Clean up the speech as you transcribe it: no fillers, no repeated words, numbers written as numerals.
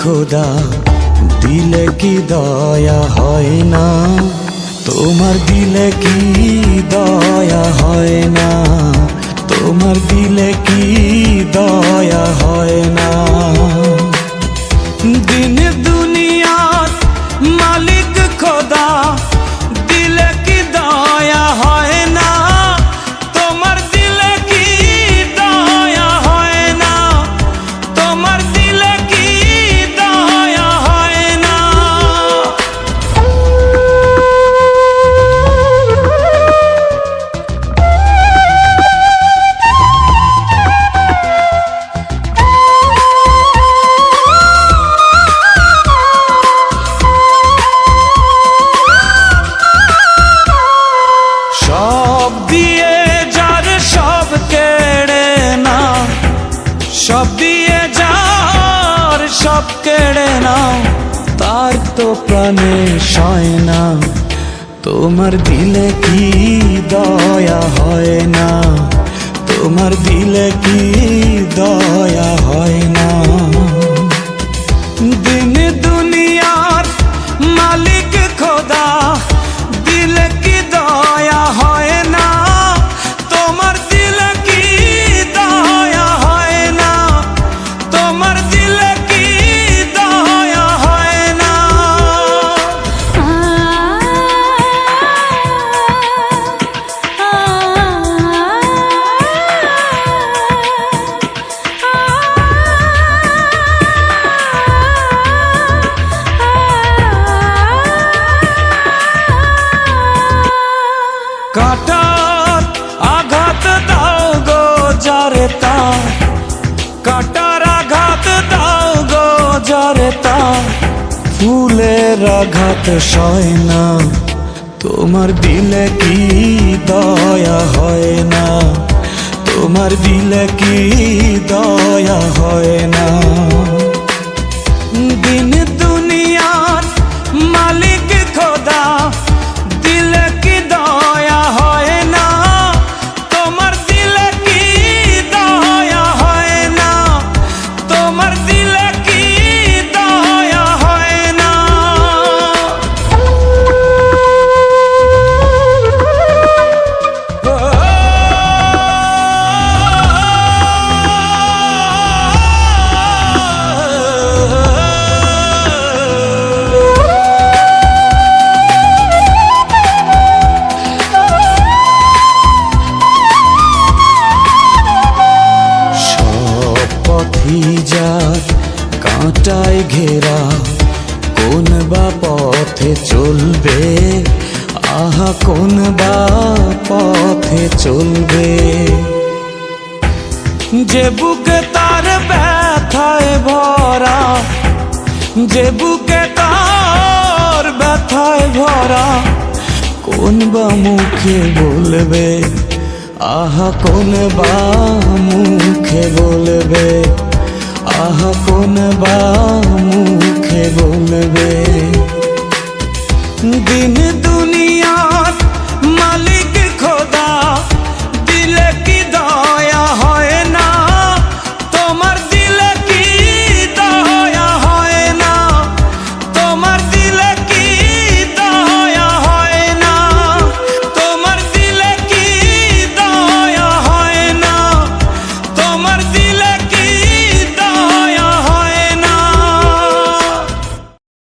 খোদা দিলে কি দয়া হয় না, তোমার দিলে কি দয়া হয় না, তোমার দিলে কি দয়া হয় না। দিন দুনিয়ার মালিক খোদা দিলে কি দয়া হয় না, তোমার দিলে কি দয়া হয় না, তোমার দিলে কি দয়া হয় না। সব দিয়ে যার সব কেড়ে নাও, সব দিয়ে যার সব কেড়ে নাও, তার তো প্রাণে সয় না, তোমার দিলে কি দয়া হয় না, তোমার দিলে কি দয়া হয় না। দিন দুনিয়ার মালিক খোদা দিলে কি দয়া হয় না, তোমার দিলে কি দয়া হয় না, তোমার দিলে কি দয়া হয় না। কাটার আঘাত দাও গো যারে তার, কাটার আঘাত দাও গো যারে তার, ফুলের আঘাত সয় না, তোমার দিলে কি দয়া হয় না, তোমার দিলে কি দয়া হয় না। দিন দুনিয়ার মালিক খোদা দিলে কি দয়া হয় না, তোমার দিলে কি দয়া হয় না, তোমার দিলে কি দয়া হয় না। যার কাঁটায় ঘেরা কোন বা পথে চলবে, আহা কোন বা পথে চলবে। যে বুকে তার ব্যথায় ভরা, যে বুকে তার ব্যথায় ভরা, কোন বা মুখে বলবে, আহা কোন বা মুখে বলবে, আহা কোন বা মুখে বলবে। দিন দুনিয়ার মালিক